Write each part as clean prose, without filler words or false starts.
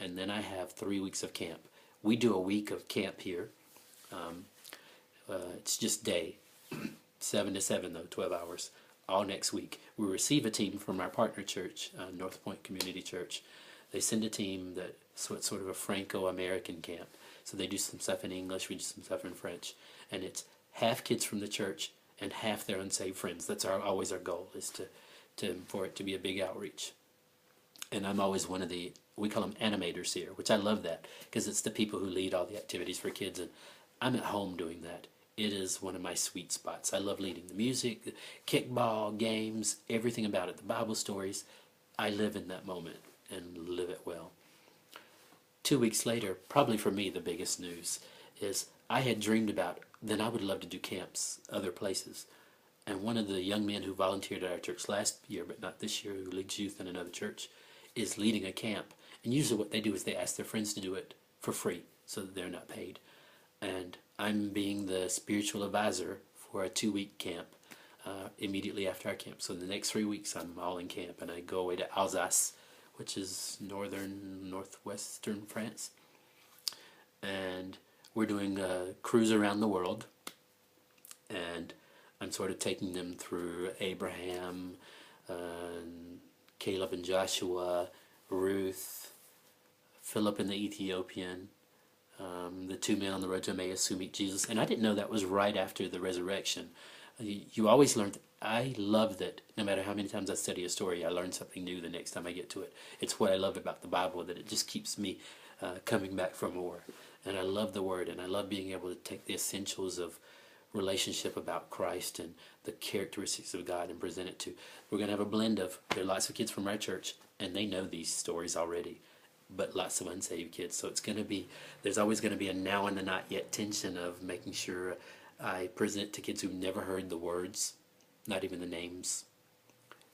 and then I have 3 weeks of camp. We do a week of camp here. Um, it's just day, 7 to 7 though, 12 hours, all next week. We receive a team from our partner church, North Point Community Church. They send a team that, so it's sort of a Franco-American camp. So they do some stuff in English, we do some stuff in French. And it's half kids from the church and half their unsaved friends. That's always our goal, is for it to be a big outreach. And I'm always one of the, we call them animators here, which I love that, because it's the people who lead all the activities for kids, and I'm at home doing that. It is one of my sweet spots. I love leading the music, the kickball, games, everything about it, the Bible stories. I live in that moment and live it well. 2 weeks later, probably for me the biggest news is I had dreamed about, then I would love to do camps other places. And one of the young men who volunteered at our church last year, but not this year, who leads youth in another church, is leading a camp. And usually what they do is they ask their friends to do it for free so that they're not paid. And I'm being the spiritual advisor for a 2-week camp immediately after our camp. So the next 3 weeks I'm all in camp, and I go away to Alsace, which is northwestern France. And we're doing a cruise around the world. And I'm sort of taking them through Abraham, Caleb and Joshua, Ruth, Philip and the Ethiopian, the 2 men on the road to Emmaus who meet Jesus. And I didn't know that was right after the resurrection. You always learn. I love that no matter how many times I study a story, I learn something new the next time I get to it. It's what I love about the Bible, that it just keeps me coming back for more. And I love the Word, and I love being able to take the essentials of relationship about Christ and the characteristics of God and present it to. We're going to have a blend of, there are lots of kids from our church, and they know these stories already, but lots of unsaved kids. So it's going to be, there's always going to be a now and a not yet tension of making sure I present to kids who've never heard the words, not even the names,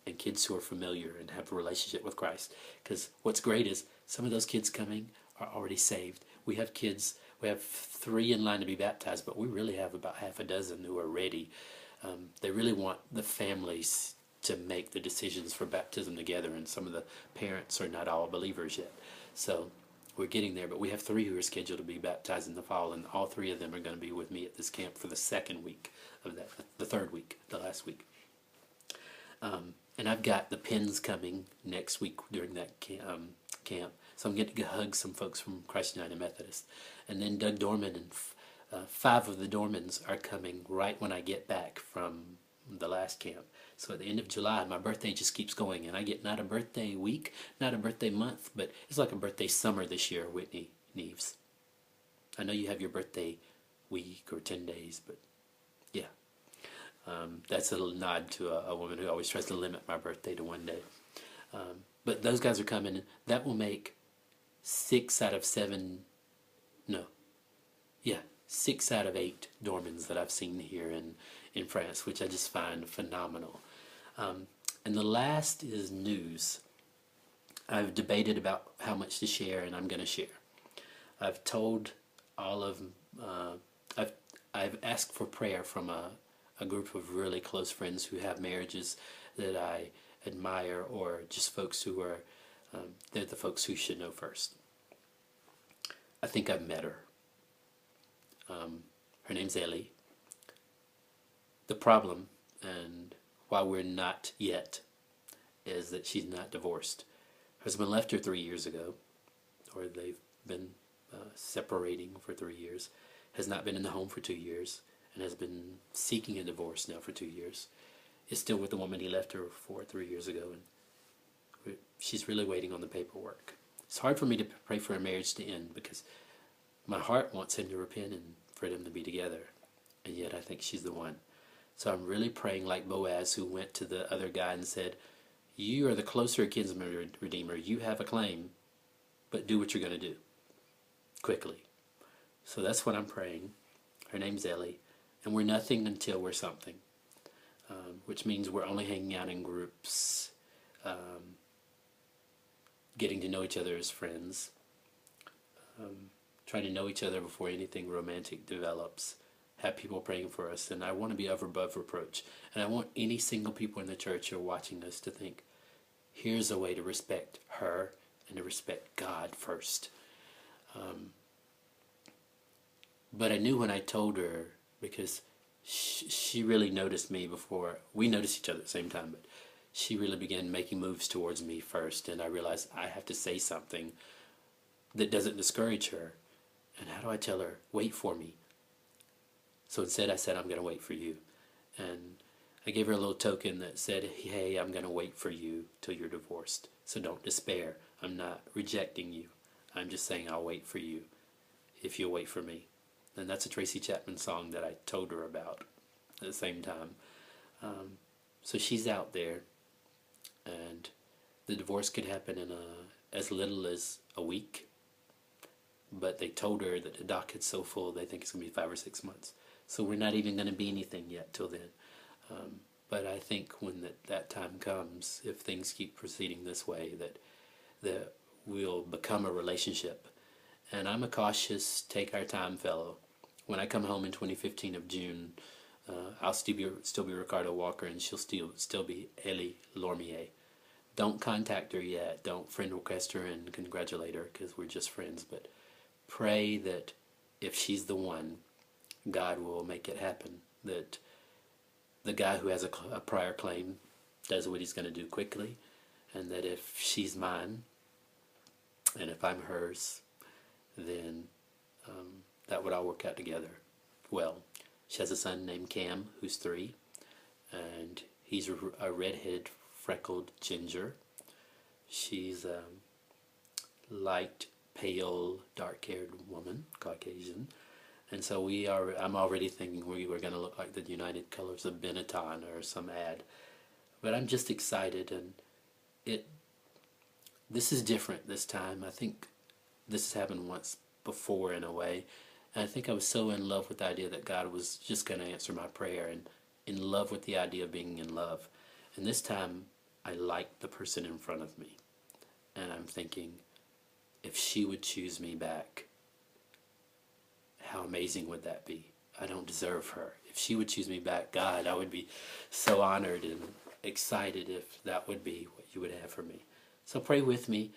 and kids who are familiar and have a relationship with Christ. Because what's great is some of those kids coming are already saved. We have 3 in line to be baptized, but we really have about half a dozen who are ready. They really want the families to make the decisions for baptism together, and some of the parents are not all believers yet. So we're getting there, but we have 3 who are scheduled to be baptized in the fall, and all 3 of them are going to be with me at this camp for the 2nd week of that, the 3rd week, the last week. And I've got the pins coming next week during that camp. So I'm getting to hug some folks from Christ United Methodist. And then Doug Dorman and 5 of the Dormans are coming right when I get back from the last camp. So at the end of July, my birthday just keeps going. And I get not a birthday week, not a birthday month, but it's like a birthday summer this year, Whitney Neves. I know you have your birthday week or 10 days, but yeah. That's a little nod to a woman who always tries to limit my birthday to 1 day. But those guys are coming. That will make 6 out of 8 Dormans that I've seen here in France, which I just find phenomenal. And the last is news. I've debated about how much to share, and I'm going to share. I've told all of, I've asked for prayer from a group of really close friends who have marriages that I admire, or just folks who are, they're the folks who should know first. I think I've met her. Her name's Ellie. The problem, and why we're not yet, is that she's not divorced. Her husband left her 3 years ago, or they've been separating for 3 years, has not been in the home for 2 years, and has been seeking a divorce now for 2 years. Is still with the woman he left her for 3 years ago, and she's really waiting on the paperwork. It's hard for me to pray for a marriage to end, because my heart wants him to repent and for them to be together, and yet I think she's the one. So I'm really praying like Boaz, who went to the other guy and said, you are the closer kinsman redeemer, you have a claim, but do what you're going to do, quickly. So that's what I'm praying. Her name's Ellie, and we're nothing until we're something, which means we're only hanging out in groups, getting to know each other as friends, trying to know each other before anything romantic develops, have people praying for us, and I want to be above reproach. And I want any single people in the church who are watching us to think, here's a way to respect her and to respect God first. But I knew when I told her, because she really noticed me before we noticed each other at the same time, but she really began making moves towards me first, and I realized I have to say something that doesn't discourage her. And how do I tell her, wait for me? So instead I said, I'm going to wait for you. And I gave her a little token that said, hey, I'm going to wait for you till you're divorced. So don't despair. I'm not rejecting you. I'm just saying I'll wait for you if you'll wait for me. And that's a Tracy Chapman song that I told her about at the same time. So she's out there, and the divorce could happen in as little as a week. But they told her that the docket's so full they think it's going to be 5 or 6 months. So we're not even going to be anything yet till then. But I think when that time comes, if things keep proceeding this way, that we'll become a relationship. And I'm a cautious, take our time fellow. When I come home in 2015 of June, I'll still be Ricardo Walker, and she'll still be Ellie Lormier. Don't contact her yet. Don't friend request her and congratulate her, because we're just friends. But pray that if she's the one, God will make it happen. That the guy who has a prior claim does what he's going to do quickly, and that if she's mine and if I'm hers, then that would all work out together well. She has a son named Cam, who's 3, and he's a redhead, freckled ginger. She's a light, pale, dark-haired woman, Caucasian. And so I'm already thinking we were going to look like the United Colors of Benetton or some ad. But I'm just excited, and this is different this time. I think this has happened once before in a way. And I think I was so in love with the idea that God was just going to answer my prayer, and in love with the idea of being in love. And this time, I like the person in front of me. And I'm thinking, if she would choose me back, how amazing would that be? I don't deserve her. If she would choose me back, God, I would be so honored and excited if that would be what you would have for me. So pray with me.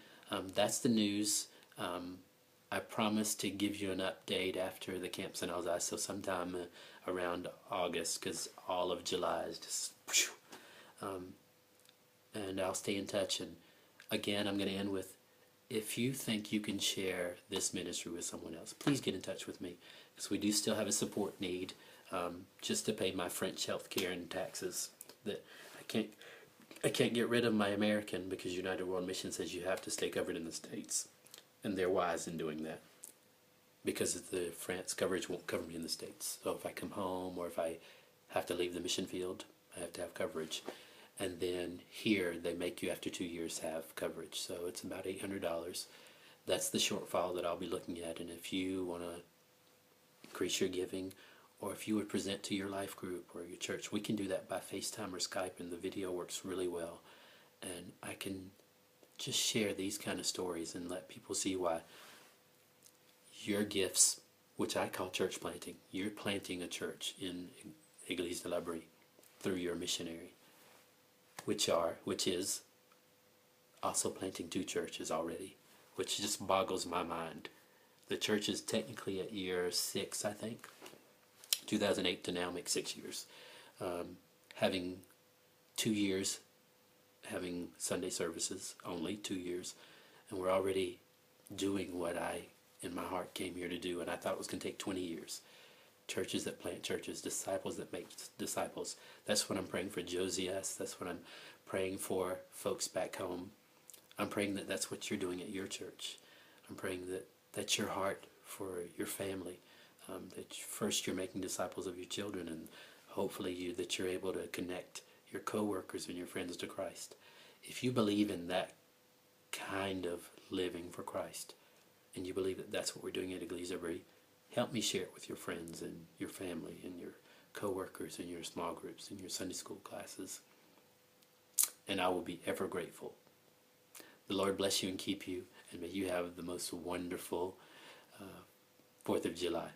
That's the news. I promise to give you an update after the Camps in Alsace, so sometime around August, because all of July is just... and I'll stay in touch. And again, I'm going to end with, if you think you can share this ministry with someone else, please get in touch with me, because we do still have a support need, just to pay my French health care and taxes. That I can't get rid of my American, because United World Mission says you have to stay covered in the States, and they're wise in doing that, because the France coverage won't cover me in the States. So if I come home, or if I have to leave the mission field, I have to have coverage. And then here, they make you after 2 years have coverage. So it's about $800. That's the shortfall that I'll be looking at. And if you want to increase your giving, or if you would present to your life group or your church, we can do that by FaceTime or Skype, and the video works really well. And I can just share these kind of stories and let people see why your gifts, which I call church planting, you're planting a church in Église de la Brie through your missionary, which is also planting 2 churches already, which just boggles my mind. The church is technically at year 6, I think. 2008 to now makes 6 years. Having 2 years, having Sunday services, only 2 years, and we're already doing what I, in my heart, came here to do, and I thought it was going to take 20 years. Churches that plant churches, disciples that make disciples. That's what I'm praying for Josias. That's what I'm praying for folks back home. I'm praying that that's what you're doing at your church. I'm praying that that's your heart for your family. That first you're making disciples of your children, and hopefully that you're able to connect your co-workers and your friends to Christ. If you believe in that kind of living for Christ, and you believe that that's what we're doing at Église de Brie, help me share it with your friends and your family and your co-workers and your small groups and your Sunday school classes. And I will be ever grateful. The Lord bless you and keep you, and may you have the most wonderful 4th of July.